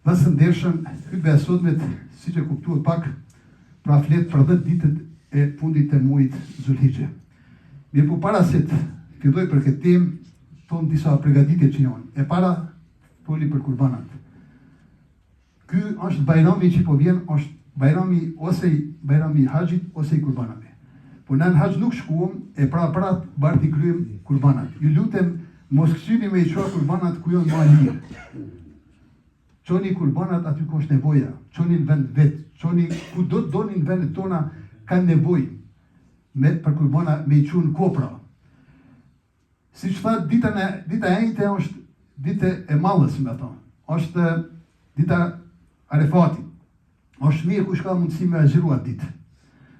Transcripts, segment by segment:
Vëllezër ndershëm, hutba e sotme, siç e kuptuat pak, pra flet për 10 ditët e fundit të muajit Zulhixhe. Mirë po para se të filloj për këtë temë, tonë disa përgatitje që janë. E para, foli për kurbanat. Ky është bajrami që po vjen, është bajrami ose i bajrami i haxhit ose i kurbanave. Po në haxh nuk shkuam, e pra barti kryem kurbanat. Ju lutem, mos këshyni me i qoa kurbanat ku janë më lirë. Qoni kurbanat aty ku është nevoja, qoni në vend vetë, qoni ku do të doni në vendet tona kanë nevojë për kurbana me i qunë kopra. Si që thë, dita e njëte është dita e mallës, me thonë. Është dita Arefati. Është mirë kush ka mundësi me agjëru atë ditë.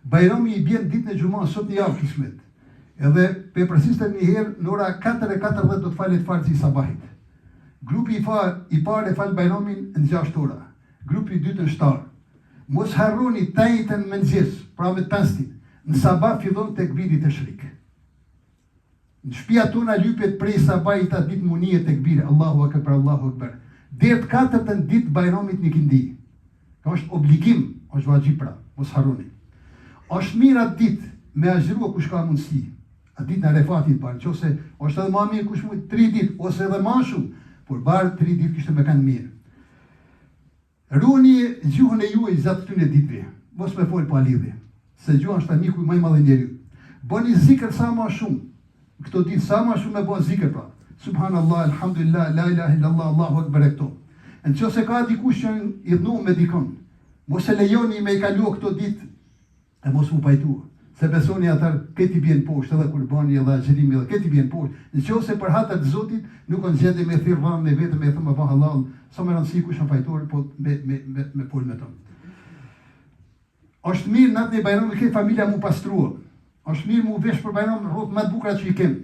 Bajrami i bjen ditë në gjuma sot një javë kismet. Edhe pe përsiste një herë në ora 4:40 do të falet farzi i sabahit. Grupi i parë e falë bajramin në 6 ora. Grupi i dytë në 7. Mos harroni tajitën mëngjes, pra me 5 ditë. Në sabah fillon të ekbiri të shrik. Në shtëpia tona lypet prej sabahit atë ditë munije të ekbiri, Allahu akbar, Allahu akbar. Deri të 4-ën ditë bajramit një kindi. Ka është obligim, është vajgjib pra, mos harroni. Është mirë atë ditë me agjërua kush ka mundësi. Atë ditë në Arefatit parë, nëse është edhe më mirë kush mund 3 ditë ose edhe më shumë, por barë 3 ditë kishte më kanë mirë. Ruani gjuhën e juaj gjatë këtyre ditëve. Mos më fol pa lidhje, se gjuha është miku më i madh i njeriu. Bëni zikr sa më shumë. Këto ditë sa më shumë me bën zikr pra. Subhanallah, alhamdulillah, la ilaha illallah, Allahu akbar këto. Nëse ka dikush që i dhnu me dikon, mos e lejoni me i kalu këto ditë e mos u pajtua. Se besoni atar këti bjen poshtë edhe kurbani edhe agjërimi edhe këti bjen poshtë. Nëse për hatër të Zotit nuk on gjende me thirr rram me vetëm me thëmë pa halal, sa më rëndësi kush në fajtor, po me pol me tonë. Është mirë natë në bajram këtë familja mu pastrua. Është mirë mu vesh për bajram rrotë më të bukura që i kem.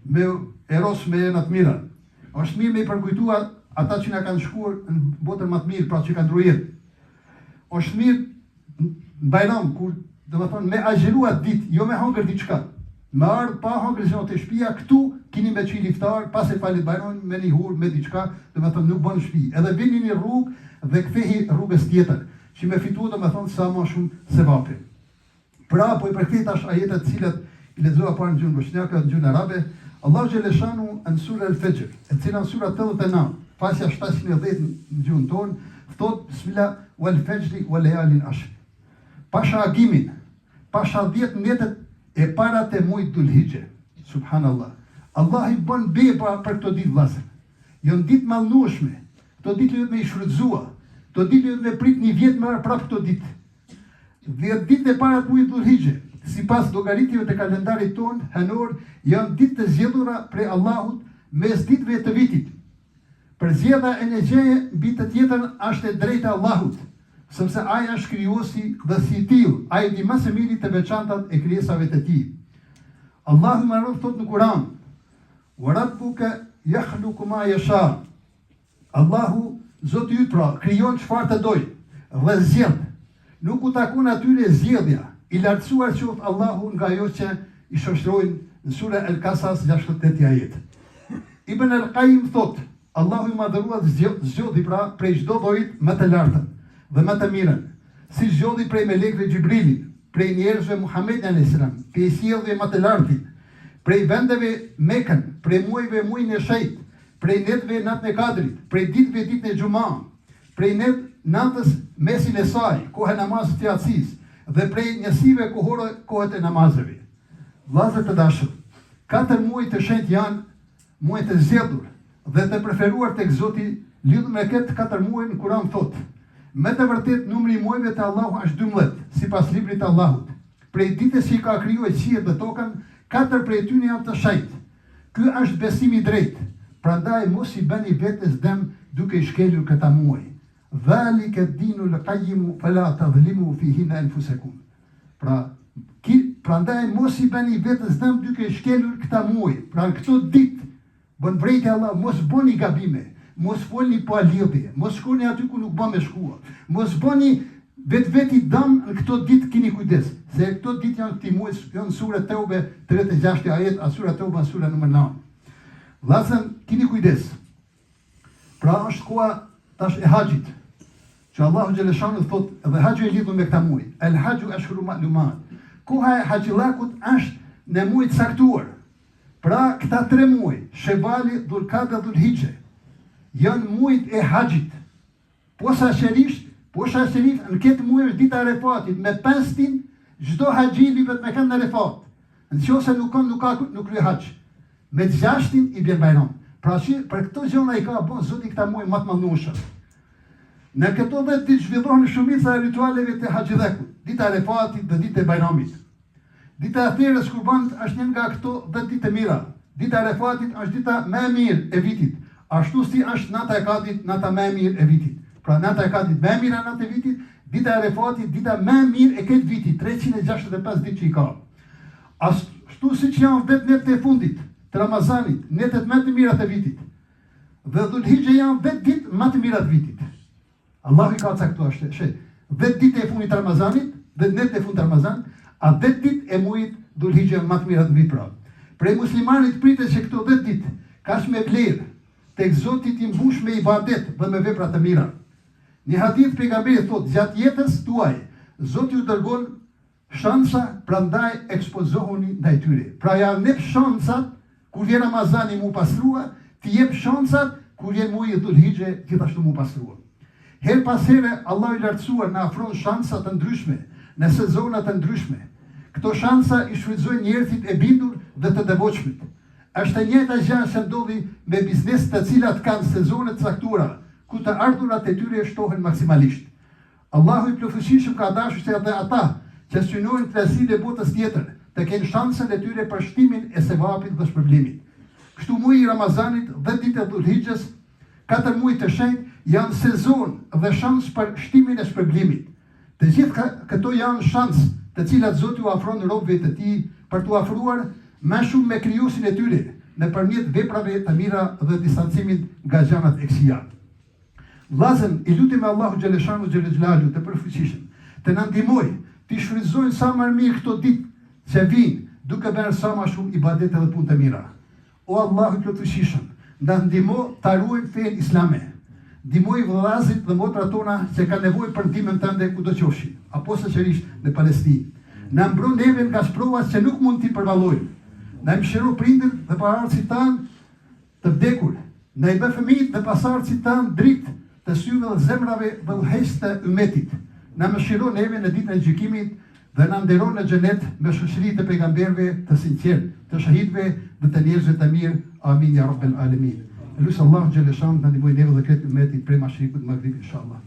Me eros me në të mira. Është mirë me i përkujtua ata që na kanë shkuar në botën më të mirë, pra që kanë ndrujet. Është mirë në bajram kur do të thonë me agjëruat ditë, jo me hangër diçka. Me ardh pa hangër zonë të shtëpia, këtu keni me çil iftar, pas e falit bajram me një hur, me diçka, do të thonë nuk bën shtëpi. Edhe vini në rrugë dhe kthehi rrugës tjetër, që me fitu do të thonë sa më shumë sevape. Pra po i përkthej tash ajetet të cilat i lexova para në gjuhën bosnjake, në gjuhën arabe, Allahu xhaleshanu në sura Al-Fajr, e cila në sura 89, pasja 710 në gjuhën tonë, thot bismillah wal fajri wal layalin ashr. Pasha agimin, pasha 10 netët e para të muajit Dhulhixhe. Subhanallah. Allah i bën beba për këto ditë vllazër. Janë ditë mallnueshme. Këto ditë duhet me i shfrytëzua. Këto ditë duhet me prit një vit më prapë këto ditë. 10 ditë e para të muajit Dhulhixhe, sipas llogaritjeve të kalendarit ton hënor, janë ditë të zgjedhura prej Allahut mes ditëve të vitit. Përzgjedhja e një gjëje mbi të tjetrën është e drejtë e Allahut, sepse ai është krijuesi dhe si till, ai di më së miri të veçantat e krijesave të tij. Allahu më rrot thot në Kur'an: "Wa rabbuka yakhluqu ma yasha." Allahu, Zoti yt pra, krijon çfarë të doj dhe zgjedh. Nuk u takon atyre zgjedhja. I lartësuar qoftë Allahu nga ajo që i shoqërojnë në sura Al-Qasas 68 ajet. Ibn al-Qayyim thot: Allahu i madhëruar zgjodhi pra prej çdo lloji më të lartën dhe më të mirën, si zgjodhi prej melekëve Xhibrilin, prej njerëzve Muhamedit alayhis salam, prej sjelljes më të lartit, prej vendeve Mekën, prej muajve muajin e shejt, prej netëve natën e Kadrit, prej ditëve ditën e Xhuma, prej natës mesin e saj, kohën e namazit të yatsis, dhe prej njësive kohore kohët e namazeve. Vllazër të dashur, 4 muaj të shenjtë janë muaj të zgjedhur dhe të preferuar tek Zoti. Lidhur me këtë 4 muaj në Kur'an thot: me të vërtet numri i muajve të Allahu është 12, sipas librit të Allahut. Prej ditës që i ka krijuar qiellin dhe tokën, 4 prej tyre janë të shenjtë. Ky është besimi i drejtë. Prandaj mos i bëni vetes dëm duke i shkelur këta muaj. Dhalika ad-dinul qayyim fala tadhlimu fihi anfusakum. Prandaj mos i bëni vetes dëm duke i shkelur këta muaj. Pra në këto ditë bën vrejtje Allah, mos bëni gabime. Mos folni pa lidhje, mos shkoni aty ku nuk bën me shkuar. Mos bëni vetveti dëm në këto ditë, keni kujdes, se këto ditë janë këtij muaj, janë sura Teube 36 ajet, a sura Teube sura numër 9. Vllazën, keni kujdes. Pra është koha tash e haxhit. Që Allahu xhaleshanu thot edhe haxhi e lidhur me këtë muaj. El haxhu ashhuru ma'lumat. Koha e haxhillakut është në muaj të caktuar. Pra këta 3 muaj, Shevali, Dhulqada, Dhulhijhe, janë muajt e haxhit. Posaçërisht në këtë muaj është dita e Arefatit, me 5 ditë çdo haxhi lypet me kënd në Arefat. Nëse nuk krye haxh. Me 6 i bën Bajram. Pra për këto gjëra i ka bën Zoti këta muaj më të mëdhenj. Në këto 10 ditë zhvillohen shumica e ritualeve të haxhillakut, dita e Arefatit dhe dita e Bajramit. Dita e Therës Kurbanit është një nga këto 10 ditë të mira. Dita e Arefatit është dita më e mirë e vitit. Ashtu si është nata e Kadit, nata më e mirë e vitit. Pra nata e Kadit më e mirë natë e vitit, dita e Arefatit dita më e mirë e këtë vitit, 365 ditë që i ka. Ashtu siç janë 10 netët e fundit të Ramazanit, netët më të mira të vitit. Dhe Dhulhijhe janë 10 ditë më të mira të vitit. Allahu i ka caktuar 10 ditë e fundit të Ramazanit, 10 netët e fundit të Ramazanit, a 10 ditë e muajit Dhulhijhe më të mira të vitit pra. Prej muslimanit pritet që këto 10 ditë kaq me vlerë tek Zoti i mbush me ibadet dhe me vepra të mira. Një hadith pejgamberi thot, gjatë jetës tuaj, Zoti ju dërgon shansa, prandaj ekspozohuni ndaj tyre. Pra janë nep shansat kur vjen Ramazani mu pastrua, ti jep shansat kur vjen muaji Dhulhijhe gjithashtu mu pastrua. Her pas here Allahu i lartësuar na afron shansa të ndryshme në sezona të ndryshme. Këto shansa i shfrytëzojnë njerëzit e bindur dhe të devotshmit. Është e njëjta gjë që ndodhi me biznes të cilat kanë sezone të caktuara, ku të ardhurat e tyre shtohen maksimalisht. Allahu i plotësishëm ka dashur se edhe ata që synojnë krahasinë e botës tjetër, të kenë shansën e tyre për shtimin e sevapit dhe shpërblimit. Kështu muaji i Ramazanit, 10 ditë e Dhulhijhes, 4 muaj të shenjtë janë sezon dhe shans për shtimin e shpërblimit. Të gjitha këto janë shans të cilat Zoti u afron robëve të tij për t'u afruar më shumë me krijuesin e tyre nëpërmjet veprave të mira dhe distancimit nga gjanat e këqija. Vllazën, i lutem Allahu xhaleshanu xhelalu të përfuqishëm, të na ndihmojë të shfrytëzojmë sa më mirë këto ditë që vijnë, duke bërë sa më shumë ibadete dhe punë të mira. O Allahu i plotësishëm, na ndihmo ta ruajmë fenë islame. Ndihmoj vëllezërit dhe motrat tona që kanë nevojë për ndihmën tënde kudo qofshin, apo sërish në Palestinë. Na mbron neve nga provat që nuk mund t'i përballojmë. Na mëshiro prindërit dhe paraardhësit tanë të vdekur. Na i bë fëmijët dhe pasardhësit tanë dritë të syve dhe zemrave dhe udhëheqës të ummetit. Na mëshiro neve në ditën e gjykimit dhe na nderon në xhenet me shoqëri të pejgamberëve të sinqertë, të shahidëve dhe të njerëzve të mirë. Amin ya rabbel alamin. Lutë Allahu xhaleshan të ndihmojë neve dhe këtë ummetit prej mashrikut të Maghribit inshallah.